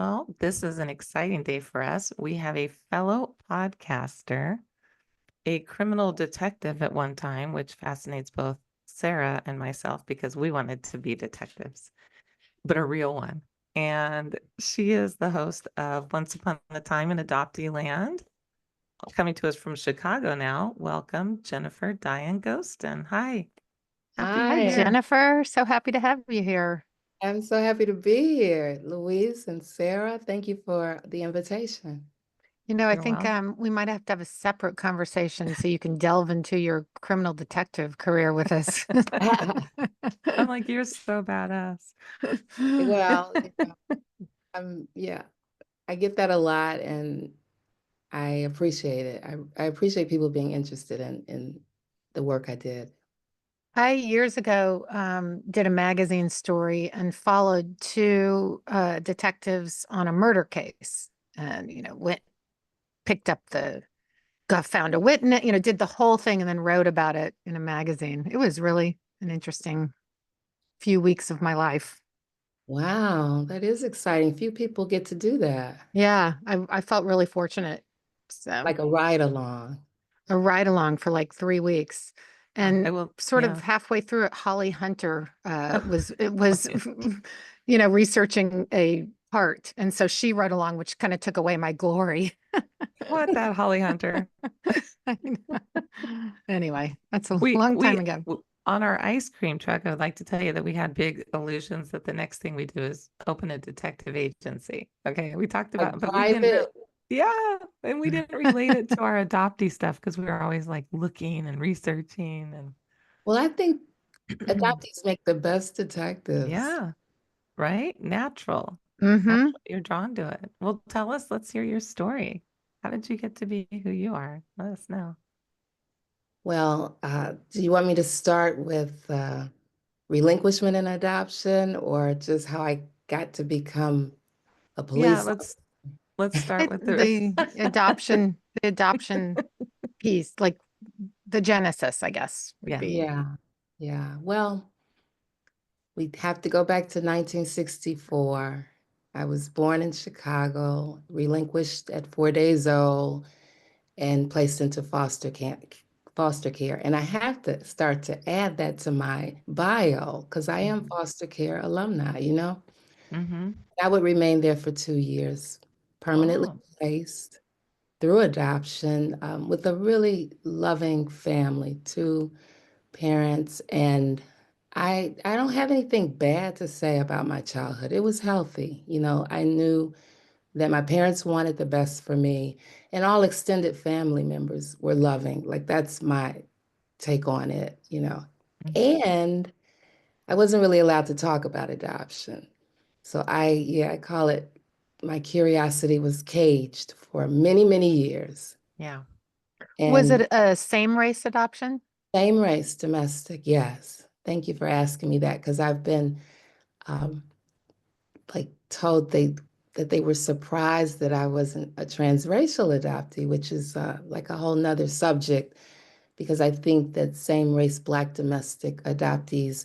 Well, this is an exciting day for us. We have a fellow podcaster, a criminal detective at one time, which fascinates both Sara and myself because we wanted to be detectives, but a real one. And she is the host of Once Upon a Time in Adopteeland, coming to us from Chicago now. Welcome, Jennifer Dyan Ghoston. Hi. Happy Hi, you're here. Jennifer. So happy to have you here. I'm so happy to be here. Louise and Sarah, thank you for the invitation. I You're think welcome. we might have to have a separate conversation so you can delve into your criminal detective career with us. I'm like, you're so badass. Well, yeah, I get that a lot and I appreciate it. I appreciate people being interested in the work I did. I years ago did a magazine story and followed two detectives on a murder case, and went picked up found a witness, did the whole thing and then wrote about it in a magazine. It was really an interesting few weeks of my life. Wow, that is exciting. Few people get to do that. Yeah, I felt really fortunate. So Like a ride along. a ride along for like 3 weeks. And I will, sort of yeah. halfway through it, Holly Hunter was researching a part. And so she rode along, which kind of took away my glory. What that Holly Hunter? Anyway, that's a We long time we ago. on our ice cream truck, I would like to tell you that we had big illusions that the next thing we do is open a detective agency. Okay, we talked A about, but we didn't really, private. yeah, and we didn't relate it to our adoptee stuff because we were always like looking and researching Well, I think and adoptees make the best detectives. yeah, right? Natural. Hmm. Natural. You're drawn to it. Well, tell us, let's hear your story. How did you get to be who you are? Let us know. Well, do you want me to start with relinquishment and adoption or just how I got to become a Yeah, police let's start with the The adoption piece, like the genesis, I guess, would yeah. be. Yeah, yeah. Well, we have to go back to 1964. I was born in Chicago, relinquished at 4 days old, and placed into foster care. And I have to start to add that to my bio because I am Mhm. foster care alumni. Mm-hmm. I would remain there for 2 years, permanently Oh. placed through adoption with a really loving family, two parents. And I don't have anything bad to say about my childhood. It was healthy. I knew that my parents wanted the best for me, and all extended family members were loving. Like, that's my take on it. And I wasn't really allowed to talk about adoption. So I call it my curiosity was caged for many, many years. Yeah. Was And it a same race adoption? same race, domestic, yes. Thank you for asking me that because I've been um, like told that they were surprised that I wasn't a transracial adoptee, which is like a whole nother subject because I think that same race Black domestic adoptees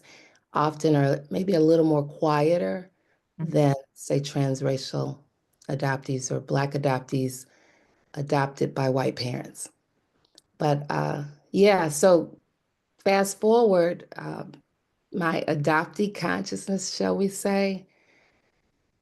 often are maybe a little more quieter Mhm. than, say, transracial adoptees or Black adoptees adopted by white parents. But yeah, so fast forward, my adoptee consciousness, shall we say,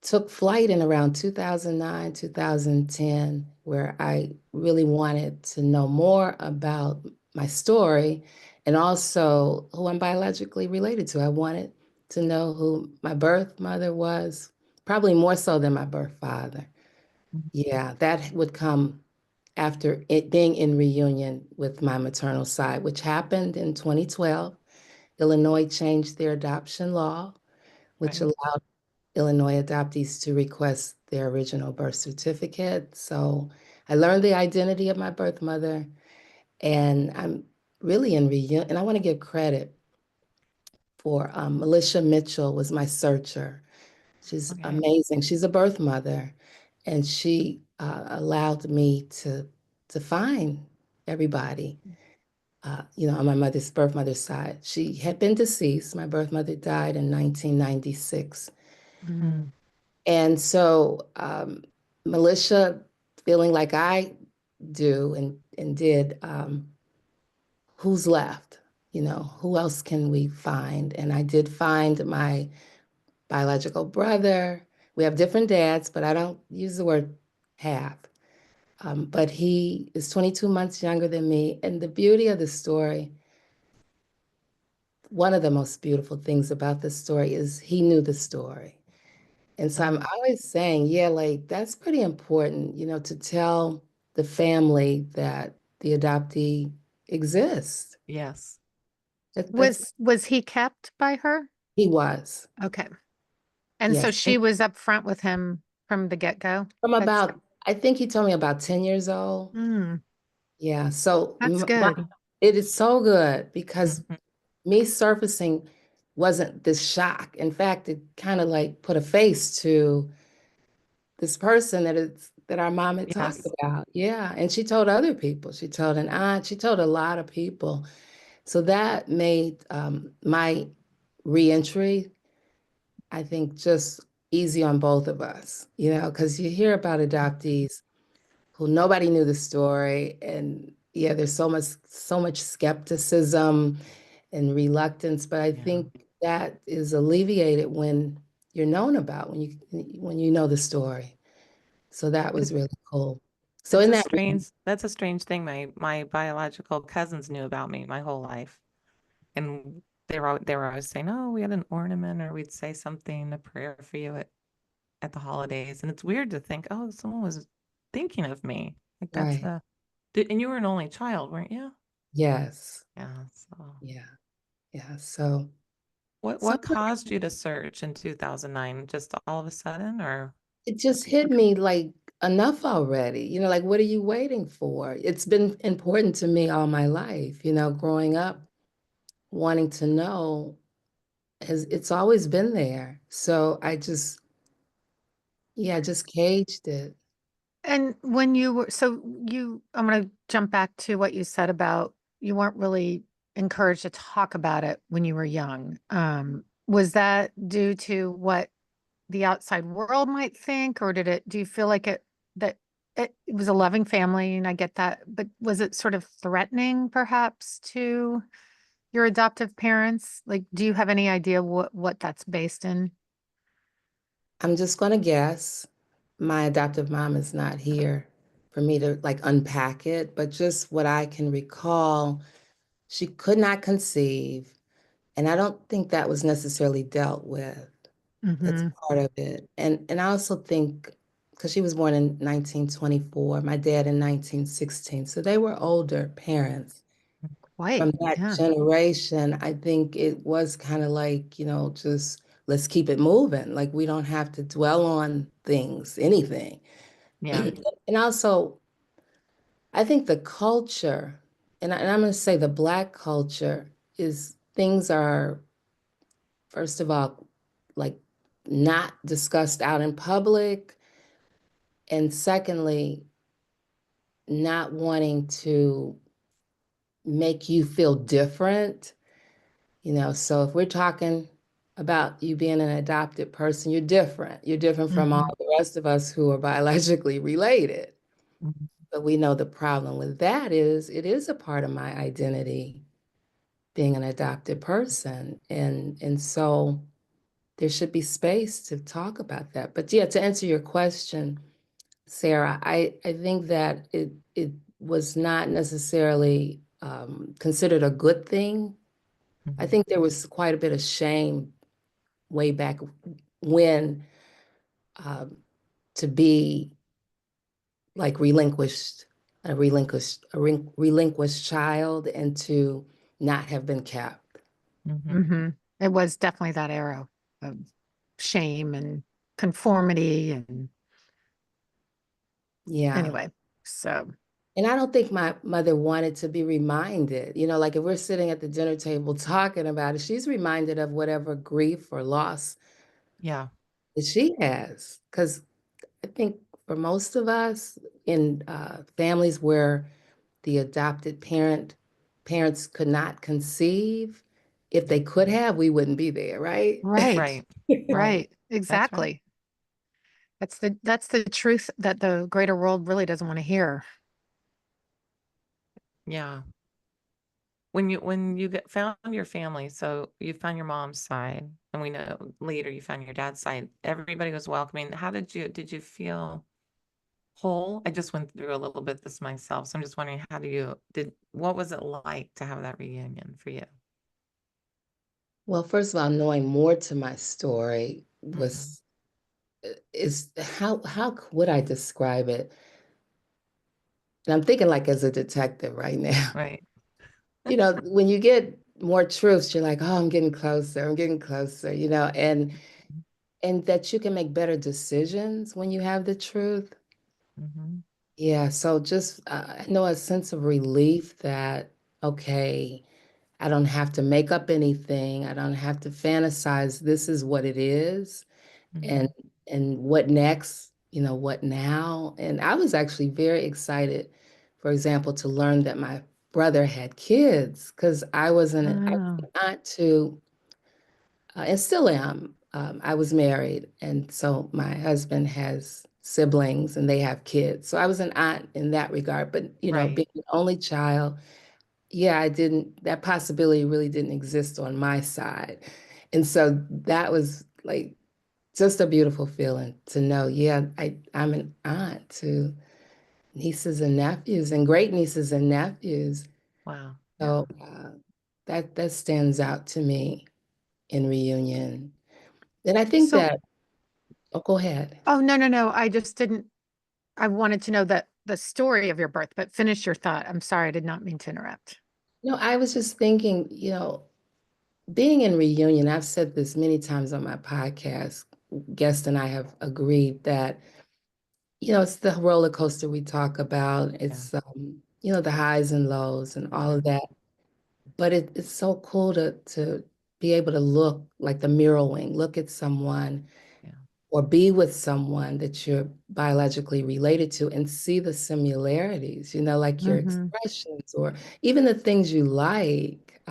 took flight in around 2009, 2010, where I really wanted to know more about my story and also who I'm biologically related to. I wanted to know who my birth mother was, probably more so than my birth father. Yeah, that would come after it being in reunion with my maternal side, which happened in 2012. Illinois changed their adoption law, which Right. allowed Illinois adoptees to request their original birth certificate. So I learned the identity of my birth mother, and I'm really in reunion. And I want to give credit for Militia Mitchell was my searcher. She's Okay. amazing. She's a birth mother, and she allowed me to find everybody. On my birth mother's side. She had been deceased. My birth mother died in 1996. Mm. Mm. And so Militia, feeling like I do and did, who's left? Who else can we find? And I did find my biological brother. We have different dads, but I don't use the word half. But he is 22 months younger than me. And the beauty of the story, one of the most beautiful things about this story is he knew the story. And so I'm always saying, yeah, like that's pretty important, to tell the family that the adoptee exists. Yes. That's Was he kept by her? he was. Okay. And so Yes. she was up front with him from the get-go? From That's I think he told me about 10 years old. mm, Yeah. So that's good. it is so good because Mhm. me surfacing wasn't this shock. In fact, it kind of like put a face to this person that our mom had talked Yes. about. Yeah. And she told other people. She told an aunt. She told a lot of people. So that made my reentry, I think, just easy on both of us, because you hear about adoptees who nobody knew the story. And yeah, there's so much skepticism and reluctance, but I Yeah. think that is alleviated when you're known about, when you know the story. So that was It, really cool. So in that, that's a strange thing. My biological cousins knew about me my whole life. And they were always saying, "Oh, we had an ornament," or we'd say something, a prayer for you at the holidays. And it's weird to think, oh, someone was thinking of me. Like that's right. and you were an only child, weren't you? Yes. Yeah. So Yeah. Yeah. So, so what caused you to search in 2009? Just all of a sudden, or it just hit me like enough already. Like, what are you waiting for? It's been important to me all my life, growing up, wanting to know, it's always been there. So I just caged it. And when you were, so I'm going to jump back to what you said about you weren't really encouraged to talk about it when you were young. Was that due to what the outside world might think, or do you feel like that it was a loving family and I get that, but was it sort of threatening perhaps to your adoptive parents? Like, do you have any idea what that's based in? I'm just going to guess. My adoptive mom is not here for me to like unpack it, but just what I can recall, she could not conceive. And I don't think that was necessarily dealt with. That's Mm-hmm. part of it. And I also think, because she was born in 1924, my dad in 1916, so they were older parents. From Quite, that yeah. generation, I think it was kind of like, just let's keep it moving. Like we don't have to dwell on things, anything. yeah. And also, I think the culture, and I'm going to say the Black culture, is things are, first of all, like not discussed out in public. And secondly, not wanting to make you feel different. So if we're talking about you being an adopted person, you're different. You're different from all Mm-hmm. the rest of us who are biologically related. Mhm. But we know the problem with that is it is a part of my identity, being an adopted person. And so there should be space to talk about that. But yeah, to answer your question, Sarah, I think that it was not necessarily considered a good thing. I Mhm. think there was quite a bit of shame way back when, um, to be like relinquished child and to not have been kept. Mhm. Mm-hmm. It was definitely that era of shame and conformity and Yeah. anyway, so And I don't think my mother wanted to be reminded, like if we're sitting at the dinner table talking about it, she's reminded of whatever grief or loss Yeah. that she has. Because I think for most of us in families where the adopted parents could not conceive, if they could have, we wouldn't be there, right? right, Right. Right. right, That's right. exactly. That's the truth that the greater world really doesn't want to hear. Yeah. When you found your family, so you found your mom's side, and we know later you found your dad's side, everybody was welcoming. How did you feel whole? I just went through a little bit this myself, so I'm just wondering, what was it like to have that reunion for you? Well, first of all, knowing more to my story Mhm. was is how would I describe it? And I'm thinking like as a detective right now. Right. You know, when you get more truths, you're like, oh, I'm getting closer, you know, and that you can make better decisions when you have the truth. Mhm. Yeah, so just I know a sense of relief that, okay, I don't have to make up anything. I don't have to fantasize. This is what it is. And Mhm. and what next? You know, what now? And I was actually very excited, for example, to learn that my brother had kids because I was Oh. an aunt to, and still am. I was married, and so my husband has siblings and they have kids. So I was an aunt in that regard. But, you know, Right. being an only child, yeah, that possibility really didn't exist on my side. And so that was like just a beautiful feeling to know, yeah, I'm an aunt to nieces and nephews and great nieces and nephews. Wow. Yeah. So that stands out to me in reunion. And I think So, that, oh, go ahead. oh, no, no, no. I just didn't, I wanted to know that the story of your birth, but finish your thought. I'm sorry, I did not mean to interrupt. No, I was just thinking, you know, being in reunion, I've said this many times on my podcast, guest and I have agreed that, you know, it's the roller coaster we talk about. Yeah. It's, you know, the highs and lows and all of Mhm. that. But it's so cool to be able to look like the mirroring, look at someone Yeah. or be with someone that you're biologically related to and see the similarities, you know, like your Mm-hmm. expressions or even the things you like.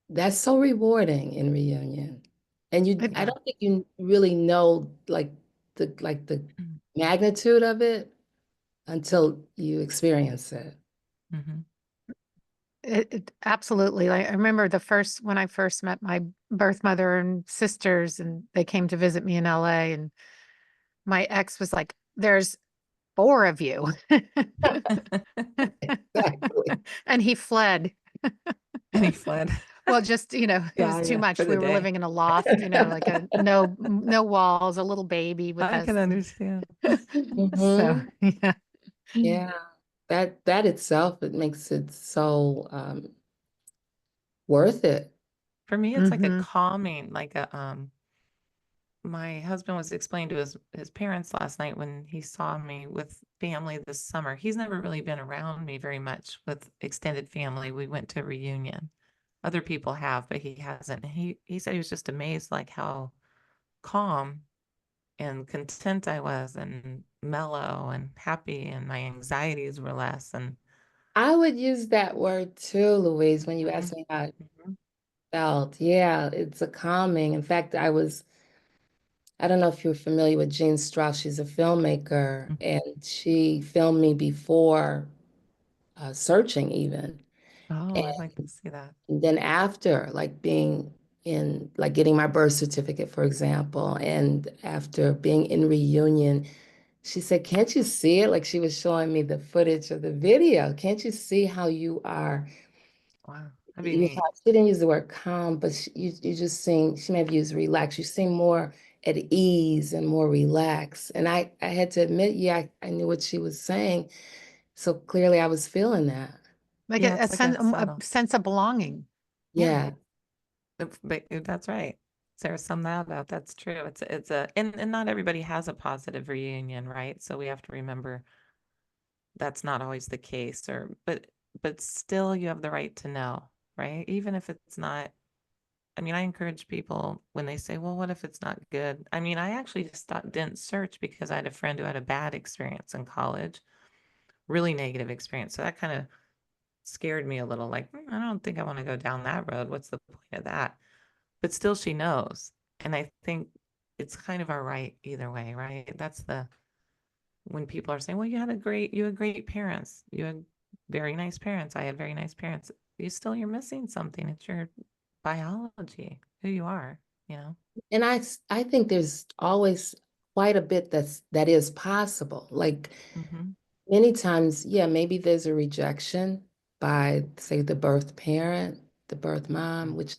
That's so rewarding in reunion. And I Yeah. don't think you really know like the magnitude of it until you experience it. Mhm. Absolutely. Like, I remember when I first met my birth mother and sisters, and they came to visit me in LA, and my ex was like, "There's four of you." Exactly. And he fled. And he fled. Well, just, it was Yeah, too yeah, for much. the We were day. living in a loft, like a no walls, a little baby with I us. can understand. So, Hmm. yeah. Yeah. That itself, it makes it so worth it. For me, it's like a Hmm. calming, my husband was explaining to his parents last night when he saw me with family this summer. He's never really been around me very much with extended family. We went to a reunion. Other people have, but he hasn't. He said he was just amazed like how calm and content I was and mellow and happy and my anxieties were less and I would use that word too, Louise, when you Mhm, asked me how it mhm. felt. Yeah, it's a calming. In fact, I don't know if you're familiar with Jean Strauss. She's a filmmaker, Mhm. and she filmed me before searching even. Oh, I'd like to see that. And then after, like being like getting my birth certificate, for example, and after being in reunion, she said, "Can't you see it?" Like she was showing me the footage of the video. Can't you see how you are? Wow, that'd be neat. She didn't use the word calm, but you just seem, she may have used relax. You seem more at ease and more relaxed. And I had to admit, yeah, I knew what she was saying. So clearly I was feeling that. Like Yeah, a it's like a a subtle. sense of belonging. Yeah. Yeah. But that's right. Sarah summed that up. That's true. And not everybody has a positive reunion, right? So we have to remember that's not always the case but still you have the right to know, right? Even if it's not, I mean, I encourage people when they say, well, what if it's not good? I mean, I actually just didn't search because I had a friend who had a bad experience in college, really negative experience. So that kind of scared me a little like, I don't think I want to go down that road. What's the point of that? But still, she knows. And I think it's kind of our right either way, right? That's when people are saying, well, you had great parents. You had very nice parents. I had very nice parents. You're missing something. It's your biology, who you are, you know? And I think there's always quite a bit that is possible. Like Mm-hmm. many times, yeah, maybe there's a rejection by, say, the birth parent, the birth mom, which,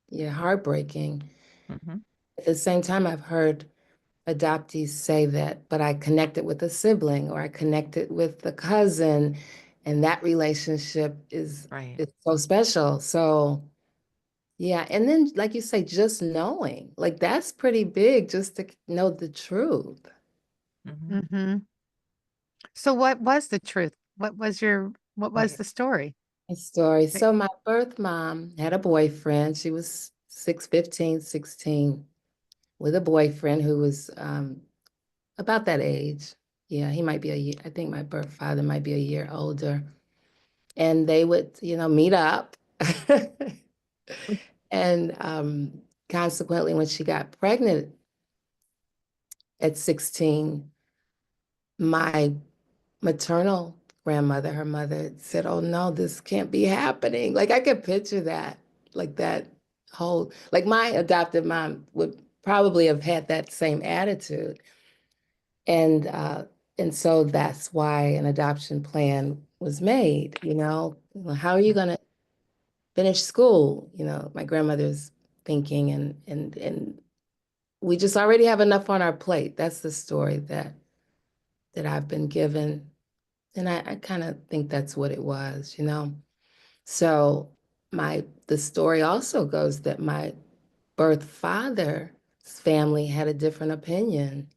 yeah, heartbreaking. Mm-hmm. At the same time, I've heard adoptees say that, but I connected with a sibling or I connected with a cousin, and that relationship Right. is so special. So yeah, and then like you say, just knowing, like that's pretty big just to know the truth. Mm-hmm. Mm-hmm. So what was the truth? What was Right. the story? A story. Right. So my birth mom had a boyfriend. She was 16 with a boyfriend who was about that age. Yeah, he might be a year, I think my birth father might be a year older. And they would, meet up. And consequently, when she got pregnant at 16, my maternal grandmother, her mother, said, "Oh no, this can't be happening." Like I could picture that, like that whole, like my adoptive mom would probably have had that same attitude. And so that's why an adoption plan was made, Well, how are you going to finish school? My grandmother's thinking, and we just already have enough on our plate. That's the story that I've been given. And I kind of think that's what it was. So the story also goes that my birth father's family had a different opinion.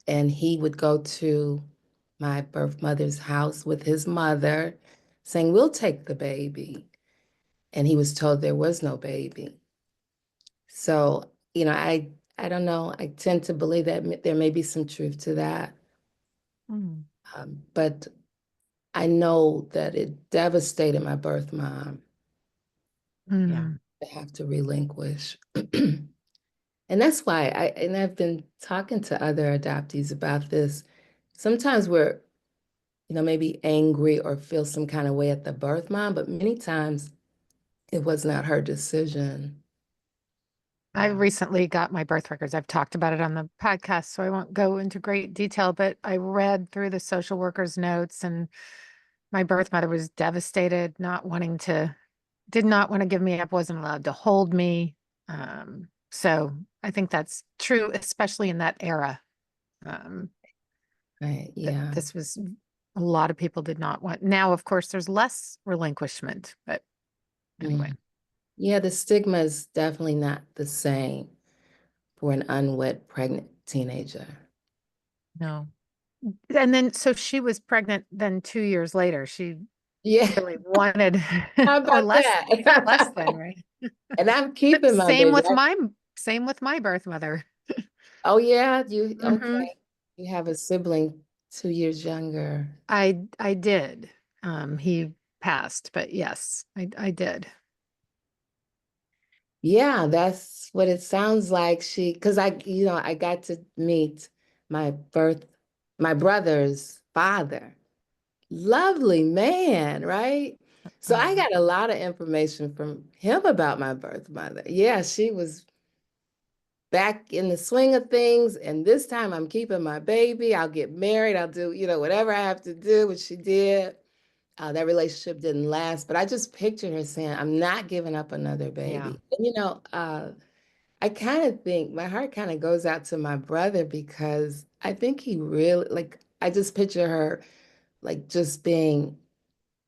And he would go to my birth mother's house with his mother saying, "We'll take the baby." And he was told there was no baby. So, I don't know. I tend to believe that there may be some truth to that. Mm. But I know that it devastated my birth mom Yeah. Mm. to have to relinquish. And that's why I've been talking to other adoptees about this. Sometimes we're, maybe angry or feel some kind of way at the birth mom, but many times it was not her decision. I Yeah. recently got my birth records. I've talked about it on the podcast, so I won't go into great detail, but I read through the social worker's notes, and my birth mother was devastated, did not want to give me up, wasn't allowed to hold me. So I think that's true, especially in that era. Right. That Yeah. this was a lot of people did not want. Now, of course, there's less relinquishment, but anyway. Yeah, the stigma is definitely not the same for an unwed pregnant teenager. No. And then, so she was pregnant then 2 years later. She Yeah. really wanted, How or about less, less that? than, right? And I'm keeping my Same baby. with same with my birth mother. Oh yeah, Hmm. okay. You have a sibling 2 years younger. I did. He passed, but yes, I did. Yeah, that's what it sounds like. Because I got to meet my birth, my brother's father. Lovely man, right? So I Oh, got a lot of information from him about my birth mother. Yeah, she was back in the swing of things, and this time I'm keeping my baby. I'll get married. I'll do, whatever I have to do, which she did. That relationship didn't last, but I just pictured her saying, "I'm not giving up another yeah. baby." And, I kind of think my heart kind of goes out to my brother because I think he really, like, I just picture her like just being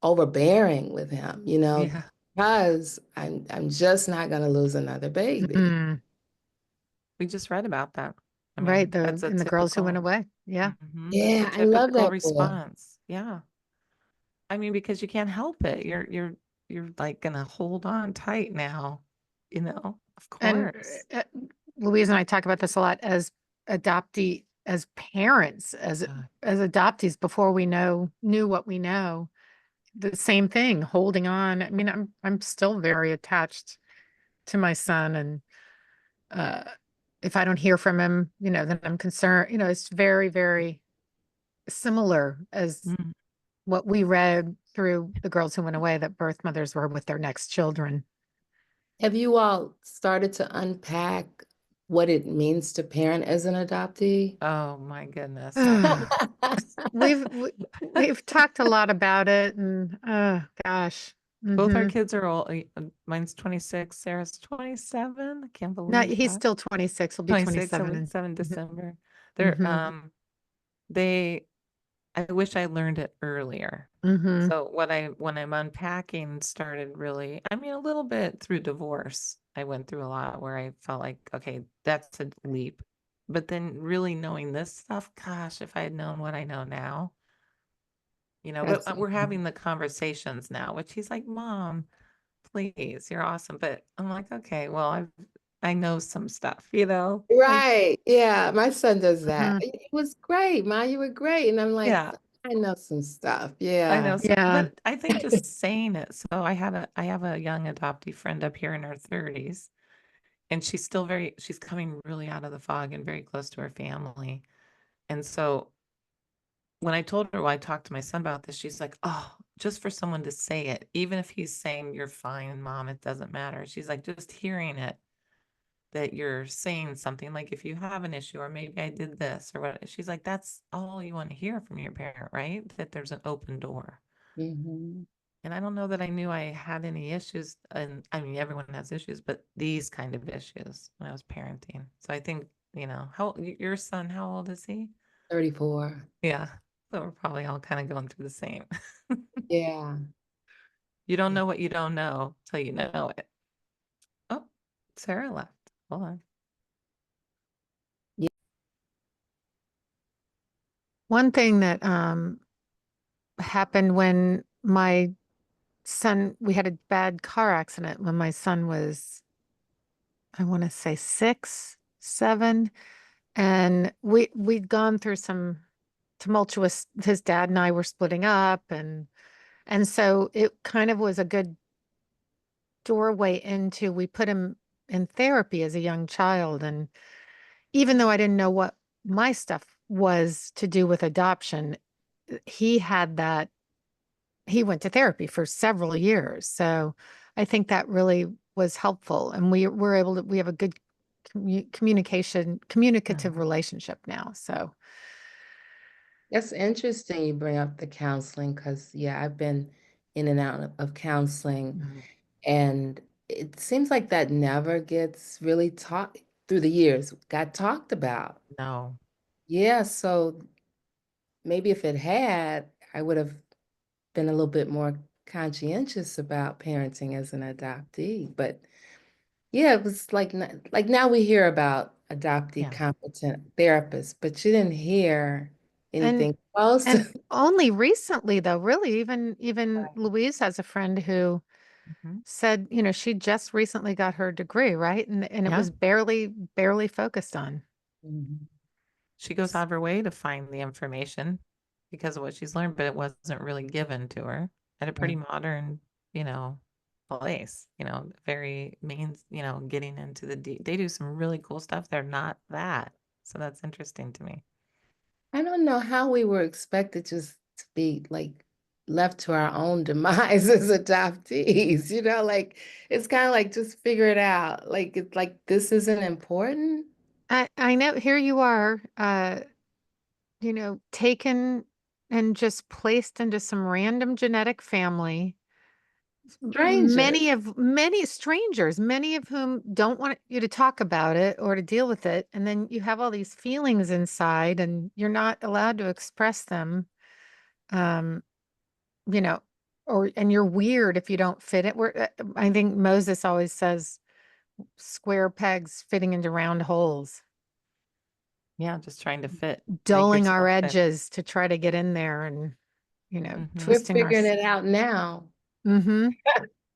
overbearing with him, Yeah. because I'm just not going to lose another baby. Mm, We just read about that. I right. mean, that's a And the girls who went typical, away. Yeah. that's a Yeah, I love typical that boy. response. Yeah. I mean, because you can't help it. You're like gonna hold on tight now, of And course. Louise and I talk about this a lot as parents, Uh, as adoptees before we knew what we know. The same thing, holding on. I mean, I'm still very attached to my son, and uh if I don't hear from him, then I'm concerned. It's very, very similar as Mm. what we read through The Girls Who Went Away, that birth mothers were with their next children. Have you all started to unpack what it means to parent as an adoptee? Oh my goodness. We've we've talked a lot about it, and gosh. Both our Mhm. kids are old. Mine's 26, Sarah's 27. I can't No, believe he's that. still 26. He'll be 26, 27 27 Mhm. December. They're Mhm. they I wish I learned it earlier. Mhm. So when I'm unpacking started really, I mean, a little bit through divorce. I went through a lot where I felt like, okay, that's a leap. But then really knowing this stuff, gosh, if I had known what I know now, but That's we're having the conversations now, which he's like, Mom, please, you're awesome. But I'm like, okay, well, I know some stuff. Like, right. Yeah, my son does that. Mhm. It was great, Ma. You were great. And I'm like, yeah, I know some stuff. I know Yeah. some, Yeah. but I think just saying it. So I have a young adoptee friend up here in her 30s, and she's coming really out of the fog and very close to her family. And so when I told her, well, I talked to my son about this, she's like, oh, just for someone to say it, even if he's saying you're fine, Mom, it doesn't matter. She's like, just hearing it, that you're saying something like, if you have an issue, or maybe I did this or what, she's like, that's all you want to hear from your parent, right? That there's an open door. Hmm. And I don't know that I knew I had any issues. And I mean, everyone has issues, but these kind of issues when I was parenting. So I think, your son, how old is he? 34. Yeah. So we're probably all kind of going through the same. Yeah. You don't Yeah. know what you don't know till you know it. Oh, Sarah left. Hold on. One thing that happened when my son, we had a bad car accident when my son was, I want to say 6, 7, and we'd gone through some tumultuous, his dad and I were splitting up, and so it kind of was a good doorway into, we put him in therapy as a young child. And even though I didn't know what my stuff was to do with adoption, he had that, he went to therapy for several years. So I think that really was helpful. And we were able to, we have a good communicative Yeah. relationship now. So, That's interesting you bring up the counseling because, yeah, I've been in and out of counseling, Mhm. and it seems like that never gets really talked through the years, got talked about. No. Yeah, so maybe if it had, I would have been a little bit more conscientious about parenting as an adoptee. But yeah, it was like now we hear about adoptee Yeah. competent therapists, but you didn't hear and anything close and to only recently though, really, even Louise has a friend who Mhm. said, she just recently got her degree, right? And it Yeah. was barely focused on. Mhm. She goes out of her way to find the information because of what she's learned, but it wasn't really given to her at a pretty Right. modern, you know, place, very main, getting into they do some really cool stuff. They're not that. So that's interesting to me. I don't know how we were expected just to be like left to our own demise as adoptees, like it's kind of like just figure it out. Like it's like this isn't important. I know here you are, taken and just placed into some random genetic family. Strangers. Many strangers, many of whom don't want you to talk about it or to deal with it. And then you have all these feelings inside and you're not allowed to express them. Um, you know, and you're weird if you don't fit it. I think Moses always says square pegs fitting into round holes, Yeah, just trying to fit, make dulling our yourself fit. edges to try to get in there and, Hmm. We're twisting our, figuring it out now. mm-hmm,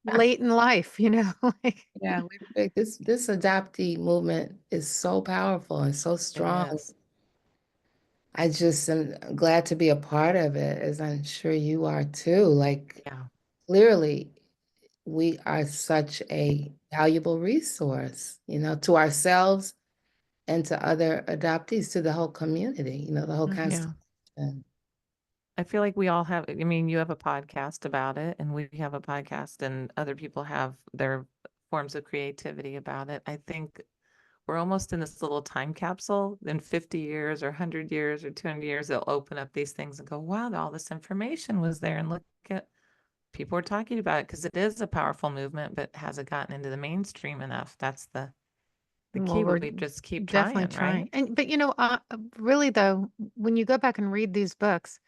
late in life, like, Yeah, this adoptee movement is so powerful and so It strong. is. I just am glad to be a part of it, as I'm sure you are too. Like Yeah. clearly, we are such a valuable resource, to ourselves and to other adoptees, to the whole community, the whole Yeah. constellation. I feel like we all have, I mean, you have a podcast about it, and we have a podcast, and other people have their forms of creativity about it. I think we're almost in this little time capsule. In 50 years or 100 years or 200 years, they'll open up these things and go, wow, all this information was there. And look at people are talking about it because it is a powerful movement, but hasn't gotten into the mainstream enough. That's the Well, key. we're We just keep definitely trying, right? trying. But really though, when you go back and read these books,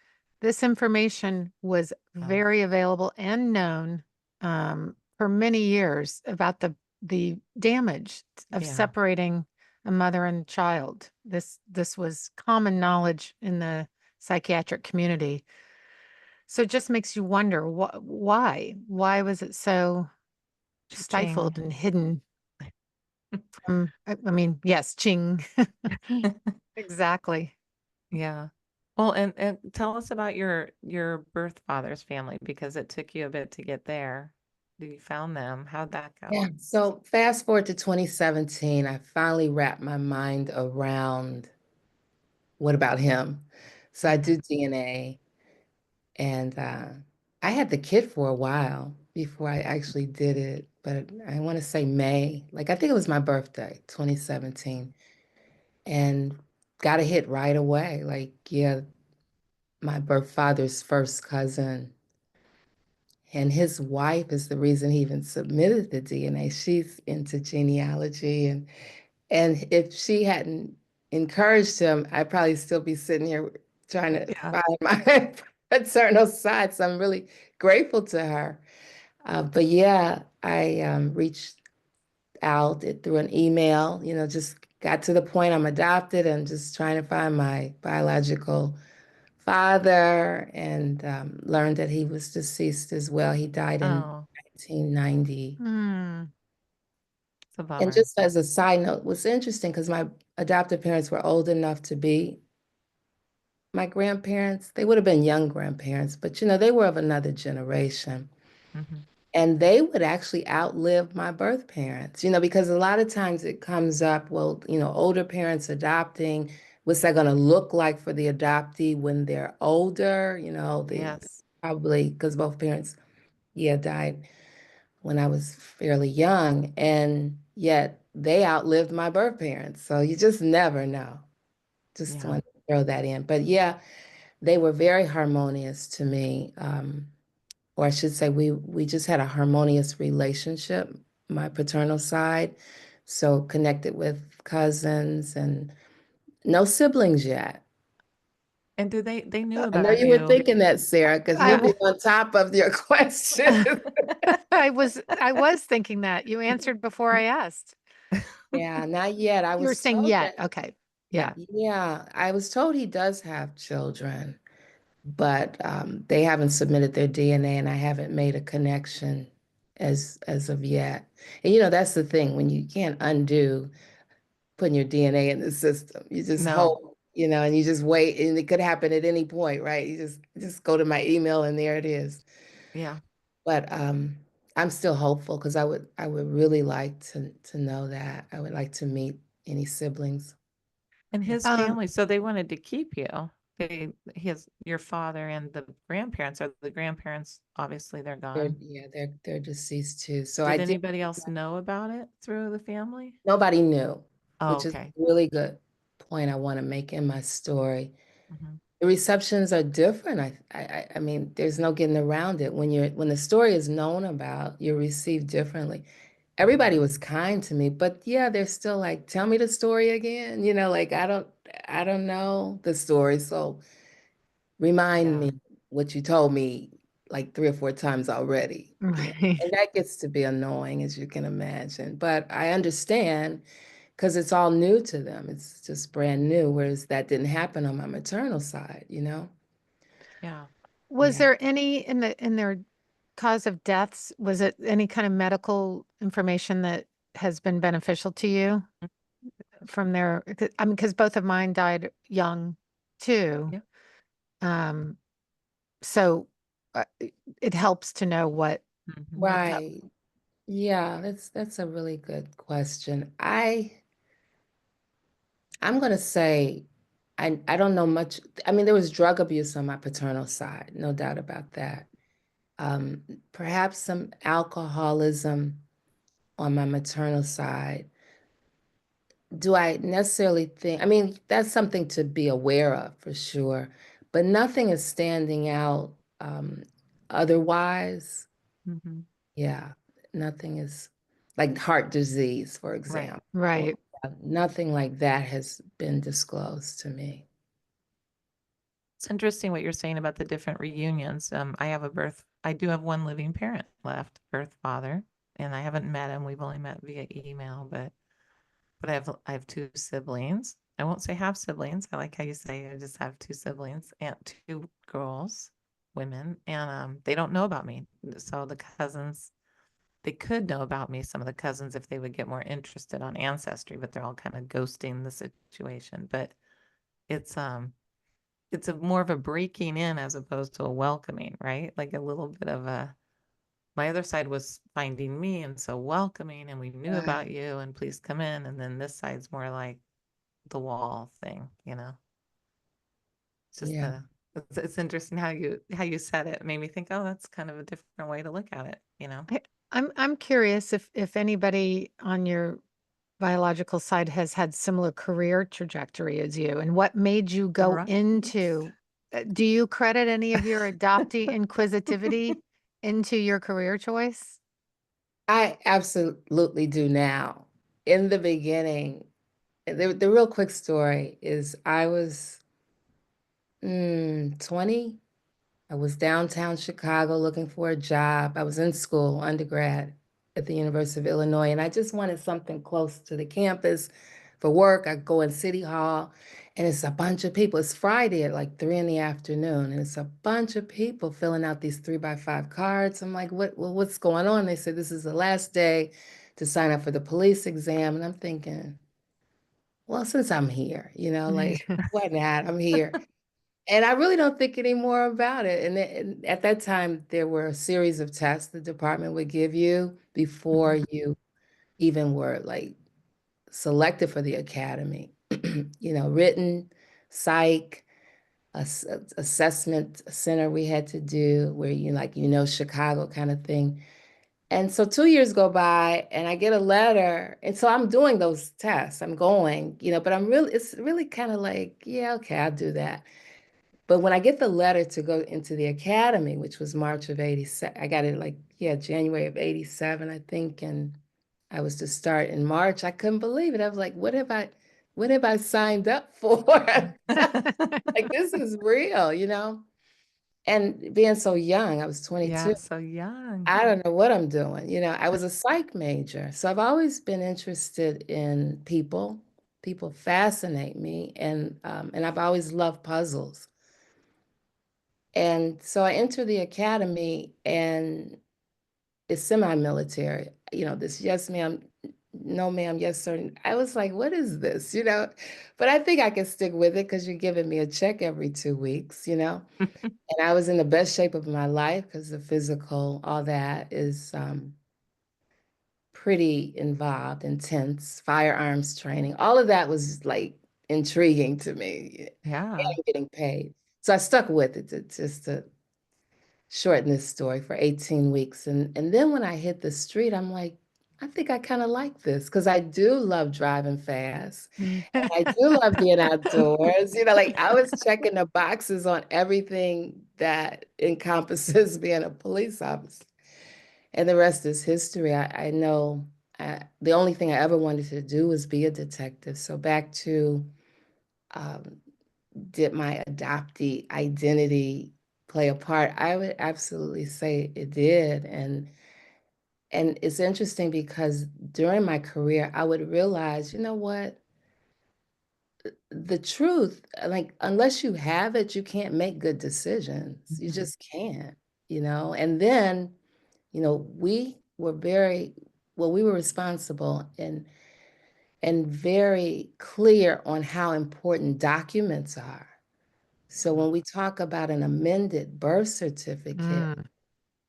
this information was Yeah. very available and known for many years about the damage of Yeah. separating a mother and child. This was common knowledge in the psychiatric community. So it just makes you wonder why? Why was it so stifled and hidden? I mean, yes, Ching. Exactly. Yeah. Well, and tell us about your birth father's family because it took you a bit to get there. You found them. How'd that Yeah. go? So fast forward to 2017, I finally wrapped my mind around what about him? So I Mhm. did DNA, and I had the kid for a while before I actually did it, but I want to say May, like I think it was my birthday, 2017, and got a hit right away. Like, yeah, my birth father's first cousin. And his wife is the reason he even submitted the DNA. She's into genealogy, and if she hadn't encouraged him, I'd probably still be sitting here trying to Yeah. find my paternal side. So I'm really grateful to her. But yeah, I reached out through an email, just got to the point I'm adopted and just trying to find my biological father, and learned that he was deceased as well. He died in Oh, 1990. Hmm. it's a And bummer. just as a side note, what's interesting, because my adoptive parents were old enough to be my grandparents. They would have been young grandparents, but they were of another generation. Hmm. And they would actually outlive my birth parents, because a lot of times it comes up, well, older parents adopting, what's that going to look like for the adoptee when they're older? They Yes. probably, because both parents, yeah, died when I was fairly young, and yet they outlived my birth parents. So you just never know. Just Yeah. want to throw that in. But yeah, they were very harmonious to me. Or I should say, we just had a harmonious relationship, my paternal side. So connected with cousins and no siblings yet. And do they knew I know about you were you? thinking that, Sarah, because you've I been on top of your question. I was thinking that. You answered before I asked. Yeah, not yet. I You were was saying told yet. that. Okay. Yeah. Yeah, I was told he does have children, but they haven't submitted their DNA, and I haven't made a connection as of yet. And that's the thing, when you can't undo putting your DNA in the system. You just No. hope, and you just wait, and it could happen at any point, right? You just go to my email and there it is. Yeah. But I'm still hopeful because I would really like to know that. I would like to meet any siblings. And his Um, family, so they wanted to keep you. Your father and the grandparents are the grandparents, obviously they're gone. They're deceased too. So I Did did. anybody else know about it through the family? Nobody knew, Oh, which is a okay. really good point I want to make in my story. Hmm. The receptions are different. I mean, there's no getting around it. When the story is known about, you're received differently. Everybody was kind to me, but yeah, they're still like, tell me the story again. Like I don't know the story. So remind Yeah. me what you told me like 3 or 4 times already. right. And that gets to be annoying, as you can imagine. But I understand because it's all new to them. It's just brand new, whereas that didn't happen on my maternal side. Yeah. Was Yeah. there any in their cause of deaths? Was it any kind of medical information that has been beneficial to you from their, I mean, because both of mine died young too. Yeah. Um, so it helps to know Hmm. what's up. Right. Yeah, that's a really good question. I I'm going to say I don't know much. I mean, there was drug abuse on my paternal side, no doubt about that. Um, Perhaps some alcoholism on my maternal side. Do I necessarily think, I mean, that's something to be aware of for sure, but nothing is standing out otherwise. Hmm. Yeah, nothing is like heart disease, for Right. example. Right. Nothing like that has been disclosed to me. It's interesting what you're saying about the different reunions. I do have one living parent left, birth father, and I haven't met him. We've only met via email, but I have two siblings. I won't say half siblings. I like how you say I just have two siblings and two girls, women, and they don't know about me. So the cousins, they could know about me, some of the cousins, if they would get more interested on Ancestry, but they're all kind of ghosting the situation. But it's it's more of a breaking in as opposed to a welcoming, right? Like a little bit of a, my other side was finding me and so welcoming, and we knew Right. about you and please come in. And then this side's more like the wall thing, you know? It's just Yeah. it's interesting how you said it. It made me think, oh, that's kind of a different way to look at it, you know? I'm curious if anybody on your biological side has had similar career trajectory as you, and what made you go Right. into, do you credit any of your adoptee inquisitivity into your career choice? I absolutely do now. In the beginning, the real quick story is I was 20. I was downtown Chicago looking for a job. I was in school, undergrad at the University of Illinois, and I just wanted something close to the campus for work. I go in City Hall, and it's a bunch of people. It's Friday at like 3 in the afternoon, and it's a bunch of people filling out these 3x5 cards. I'm like, what's going on? They said this is the last day to sign up for the police exam, and I'm thinking, well, since I'm here, like, why not? I'm here. And I really don't think any more about it. And at that time, there were a series of tests the department would give you before Mhm. you even were like selected for the academy. Written, psych, assessment center we had to do where Chicago kind of thing. And so 2 years go by and I get a letter. And so I'm doing those tests. I'm going, but it's really kind of like, yeah, okay, I'll do that. But when I get the letter to go into the academy, which was March of 87, I got it like, yeah, January of 87, I think, and I was to start in March. I couldn't believe it. I was like, what have I signed up for? Like, this is real. And being so young, I was 22. Yeah, so young. I don't know what I'm doing. I was a psych major. So I've always been interested in people. People fascinate me. And I've always loved puzzles. And so I entered the academy and it's semi-military, this yes, ma'am, no, ma'am, yes, sir. I was like, what is this? But I think I can stick with it because you're giving me a check every 2 weeks. And I was in the best shape of my life because the physical, all that is pretty involved, intense, firearms training. All of that was like intriguing to me Yeah. and getting paid. So I stuck with it just to shorten this story for 18 weeks. And then when I hit the street, I'm like, I think I kind of like this because I do love driving fast. I do love being outdoors. Like I was checking the boxes on everything that encompasses being a police officer. And the rest is history. I know the only thing I ever wanted to do was be a detective. So back to um, did my adoptee identity play a part? I would absolutely say it did. And it's interesting because during my career, I would realize, you know what? The truth, like unless you have it, you can't make good decisions. You Mhm. just can't. And then, we were we were responsible and very clear on how important documents are. So when we talk about an amended birth certificate Mm.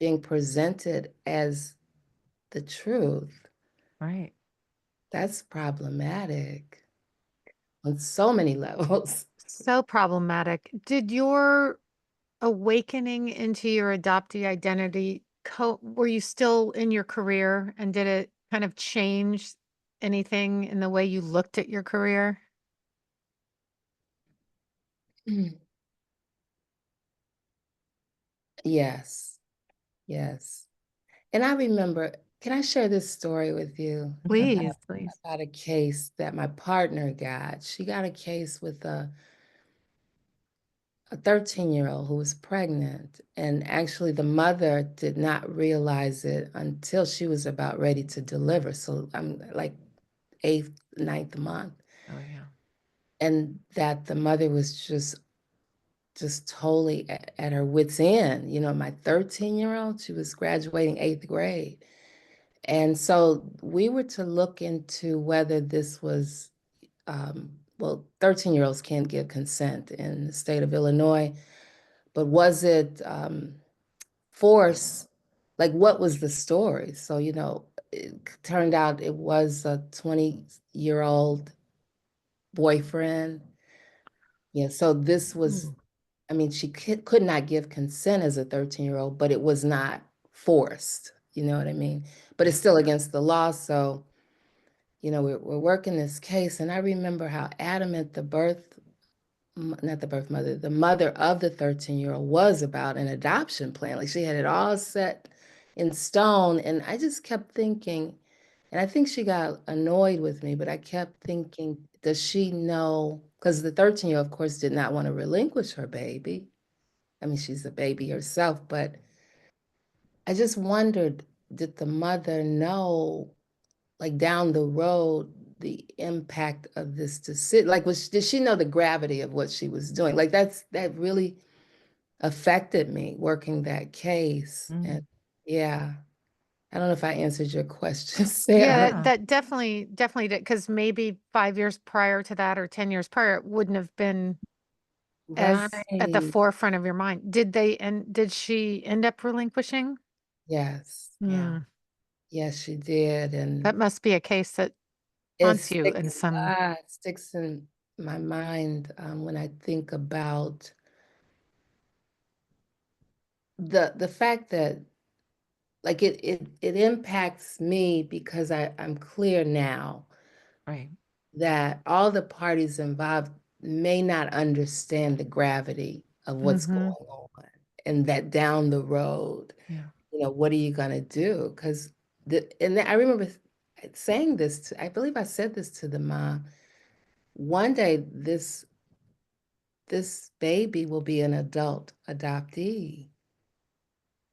being presented as the truth, Right. that's problematic. on so many levels. So problematic. Did your awakening into your adoptee identity were you still in your career, and did it kind of change anything in the way you looked at your career? Yes, yes. And I remember, can I share this story with you Please. Please. about a case that my partner got? She got a case with a 13-year-old who was pregnant. And actually, the mother did not realize it until she was about ready to deliver. So I'm like eighth, ninth month. Oh, yeah. And that the mother was just totally at her wit's end. You know, my 13-year-old, she was graduating eighth grade. And so we were to look into whether this was, well, 13-year-olds can't give consent in the state of Illinois, but was it force? Like, what was the story? So, you know, it turned out it was a 20-year-old boyfriend. Yeah, so this was, Ooh. I mean, she could not give consent as a 13-year-old, but it was not forced. You know what I mean? But it's still against the law. So, you know, we're working this case. And I remember how adamant not the birth mother, the mother of the 13-year-old was about an adoption plan. Like she had it all set in stone. And I just kept thinking, and I think she got annoyed with me, but I kept thinking, does she know? Because the 13-year-old, of course, did not want to relinquish her baby. I mean, she's a baby herself, but I just wondered, did the mother know, like down the road, the impact of this decision? Like, did she know the gravity of what she was doing? Like, that really affected me working that case. And yeah, I don't know if I answered your question, Yeah, Sarah. that definitely did, because maybe 5 years prior to that or 10 years prior, it wouldn't have been as at the Right. forefront of your mind. Did she end up relinquishing? Yes. Yeah. Hmm. Yes, she did. That And must be a case that it haunts you in sticks, some. it sticks in my mind when I think about the fact that like it impacts me because I'm clear now Right. that all the parties involved may not understand the gravity of what's going Hmm. on, and that down the road, Yeah. you know, what are you going to do? Because I remember saying this I believe I said this to the mom. One day this baby will be an adult adoptee.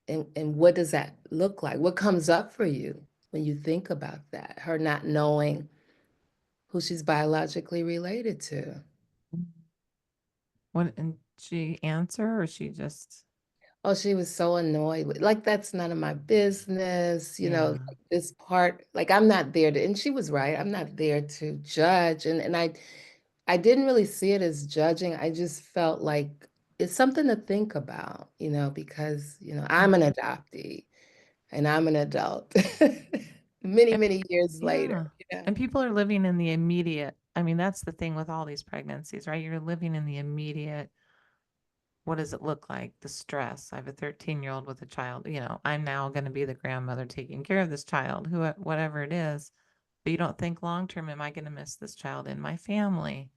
And what does that look like? What comes up for you when you think about that? Her not knowing who she's biologically related to. What, and she answer, or she just, Oh, she was so annoyed with, like, that's none of my business, you know, yeah. like, this part, like, I'm not there to, and she was right, I'm not there to judge. And I didn't really see it as judging. I just felt like it's something to think about, you know, because, you know, I'm an adoptee and I'm an adult many, And many years later. yeah. Yeah. And people are living in the immediate. I mean, that's the thing with all these pregnancies, right? You're living in the immediate. What does it look like? The stress. I have a 13-year-old with a child. You know, I'm now going to be the grandmother taking care of this child, who, whatever it is. But you don't think long term, am I going to miss this child in my family?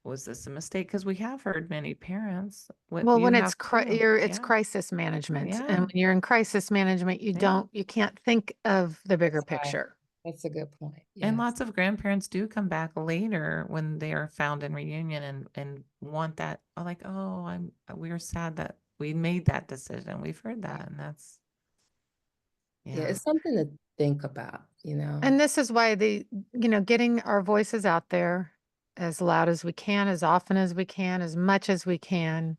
Was this a mistake? Because we have heard many parents, what Well, you when have too. it's Yeah. crisis management, and Yeah. when you're in crisis management, Yeah. you can't think of the bigger That's right. picture. That's a good point. And Yes. lots of grandparents do come back later when they are found in reunion and want that, like, oh, we're sad that we made that decision. We've heard Right. that, and that's, Yeah, yeah. it's something to think about, you know. And this is why getting our voices out there as loud as we can, as often as we can, as much as we can,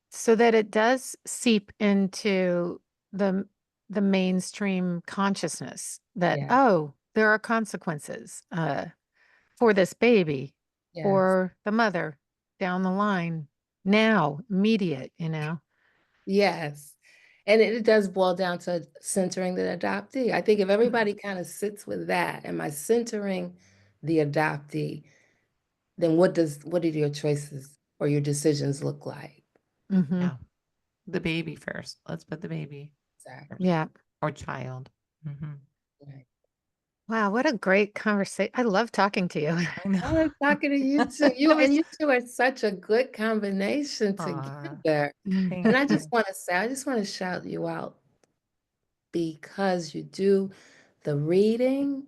so that it does seep into the the mainstream consciousness that, Yeah. oh, there are consequences for this baby, Yes. for the mother down the line, now, immediate. Yes. And it does boil down to centering the adoptee. I think if everybody kind of sits with that, am I centering the adoptee? then what do your choices or your decisions look like? Mm-hmm. Yeah. The baby first. Let's put the baby Exactly. first. Yeah. Or child. Right. Wow, what a great conversation. I love talking to you. I know. I like talking to you too. You It was- and you two are such a good combination Aw, together. thank And I you. just want to say, I just want to shout you out because you do the reading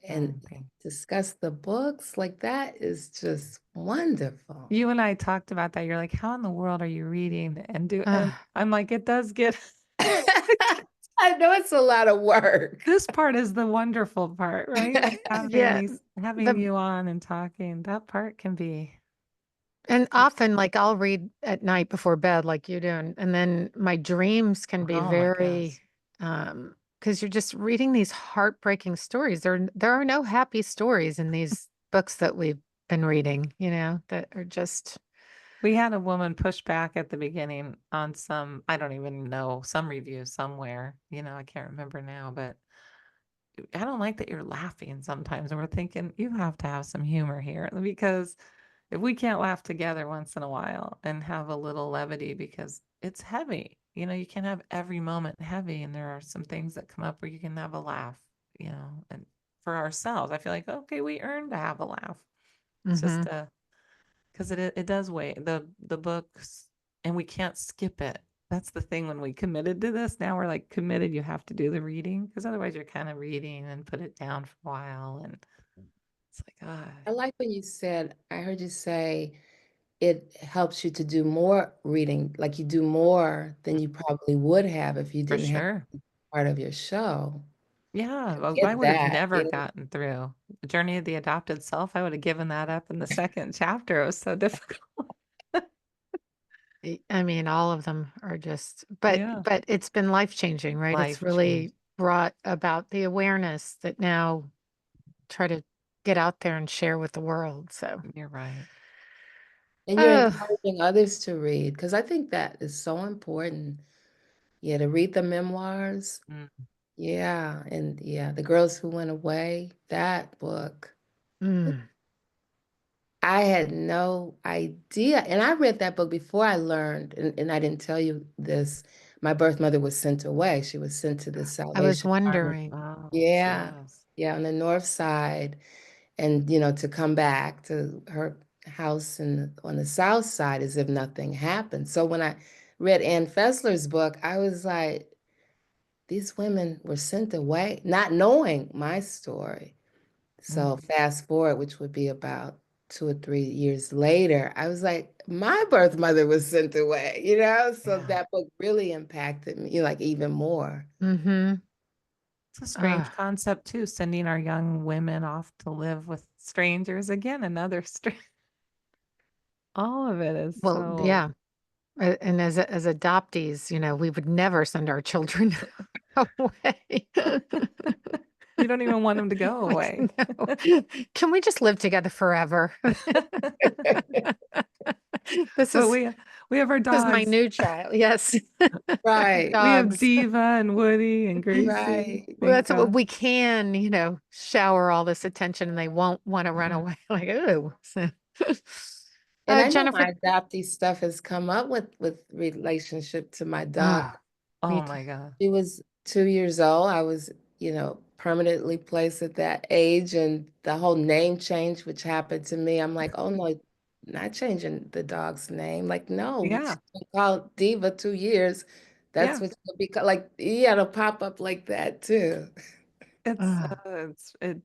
and Thank discuss the books. Like that is just wonderful. you and I talked about that. You're like, how in the world are you reading and do? And Uh, I'm like, it does get. I know it's a lot of work. This part is the wonderful part, right? Like yeah, having the you on and talking. That part can be. and often like I'll read at night before bed like you do, and then my dreams can be Oh my very gosh. because you're just reading these heartbreaking stories. There are no happy stories in these books that we've been reading, that are just We had a woman push back at the beginning on some, I don't even know, some review somewhere. I can't remember now, but I don't like that you're laughing sometimes. And we're thinking, you have to have some humor here because if we can't laugh together once in a while and have a little levity because it's heavy, you can't have every moment heavy. And there are some things that come up where you can have a laugh, and for ourselves, I feel like, okay, we earned to have a laugh. It's just mhm. because it does weigh the books, and we can't skip it. That's the thing when we committed to this. Now we're like committed. You have to do the reading because otherwise you're kind of reading and put it down for a while, and it's like, I like when you said, I heard you say it helps you to do more reading, like you do more than you probably would have if you for didn't have sure. part of your show. Yeah, well, I Get would have that. never gotten through the journey of the adopted self. I would have given that up in the second chapter. It was so difficult. I mean, all of them are just, Yeah, but it's been life changing, right? It's life change. really brought about the awareness that now try to get out there and share with the world. So, You're right. And you're oh, encouraging others to read, because I think that is so important. Yeah, to read the memoirs. Mm, Yeah, and yeah, The Girls Who Went Away, that book. mm, I had no idea. And I read that book before I learned, and I didn't tell you this. My birth mother was sent away. She was sent to the I was Salvation Army. wondering. oh, she Yeah, was. yeah, on the north side. And, to come back to her house on the south side as if nothing happened. So when I read Ann Fessler's book, I was like, these women were sent away, not knowing my story. So Mm, fast forward, which would be about 2 or 3 years later, I was like, my birth mother was sent away, So yeah. that book really impacted me, like even more. Mm-hmm. It's a strange Ah, concept too, sending our young women off to live with strangers. Again, another all of it is well, so yeah. And as adoptees, we would never send our children away. you don't even want them to go Like, away. no. Can we just live together forever? This But is we have our this is my dogs. new child. Yes. Right, We have Dogs. Diva and Woody and Gracie. right. Well, Thank that's what God. we can, shower all this attention and they won't want to run Yeah. away. Like, oh. So, And I know Jennifer. my adoptee stuff has come up with relationship to my dog. Oh, me Oh too. my God. She was 2 years old. I was, permanently placed at that age, and the whole name change, which happened to me, I'm like, oh no, not changing the dog's name. Like, no, Yeah. she's been called Diva 2 years. That's Yeah. what she'll be called. Like, yeah, it'll pop up like that too. It's Oh. it's it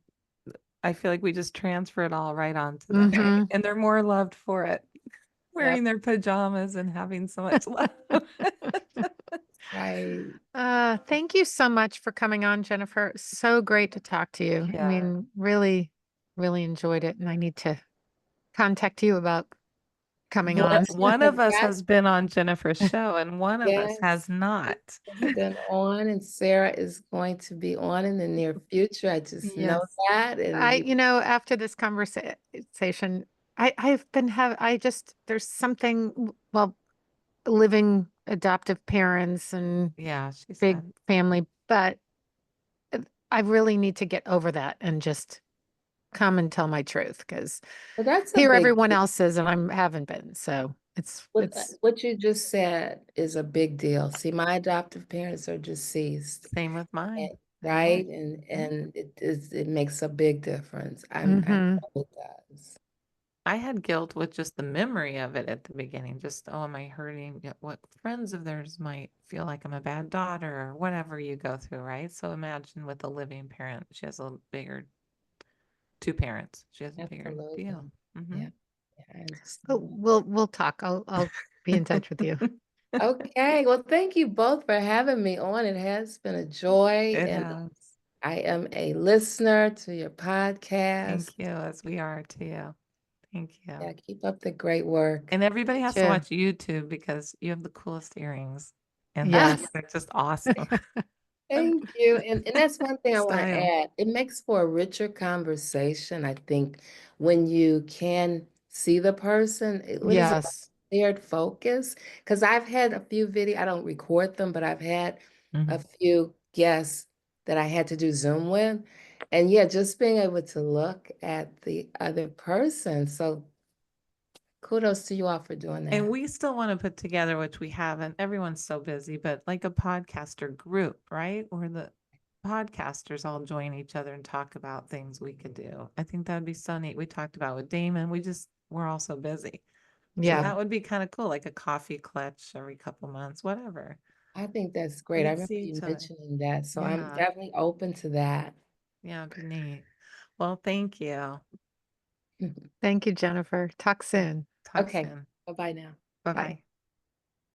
I feel like we just transfer it all right onto them, right? Mm-hmm. And they're more loved for it. Yep, Wearing their pajamas and having so much love. right. Thank you so much for coming on, Jennifer. So great to talk to you. I Yeah. mean, really, really enjoyed it. And I need to contact you about coming Yes, on. you One have of us got, has been on Jennifer's show and one of us yes, has not. has been on, and Sarah is going to be on in the near future. I just know Yes. that, and you, After this conversation, I just, there's something, well, living adoptive parents and Yeah, she big said. family, but I really need to get over that and just come and tell my truth because Well, that's a here big everyone else is and I haven't been. So it's what you just said is a big deal. See, my adoptive parents are deceased, Same with mine. right? Yeah. And it makes a big difference. I Mhm. know it does. I had guilt with just the memory of it at the beginning. Just, oh, am I hurting? What friends of theirs might feel like I'm a bad daughter or whatever you go through, right? So imagine with a living parent, she has a bigger, two parents. She has a bigger Absolutely. deal. Mm-hmm. Yeah, I Oh, understand. we'll talk. I'll be in touch with you. Okay, well, thank you both for having me on. It has been a joy, It and has. I am a listener to your podcast. Thank you, as we are to you. Thank you. Yeah, keep up the great work. And everybody has to Sure. watch YouTube because you have the coolest earrings. And Yes. they're just awesome. Thank you. And that's one thing I want to Style. add. It makes for a richer conversation, I think, when you can see the person. What is it? Yes. Shared focus. Because I've had a few I don't record them, but I've had a Mhm. few guests that I had to do Zoom with. And yeah, just being able to look at the other person. So kudos to you all for doing that. And we still want to put together, which we haven't. Everyone's so busy, but like a podcaster group, right? Where the podcasters all join each other and talk about things we could do. I think that'd be so neat. We talked about with Damon. We're all so busy. So Yeah. that would be kind of cool, like a coffee clutch every couple months, whatever. I think that's great. I We'd remember see you each other. mentioning that. So I'm Yeah. definitely open to that. Yeah, it'd be neat. Well, thank you. Thank you, Jennifer. Talk soon. Talk Okay. soon. Bye-bye now. Bye-bye.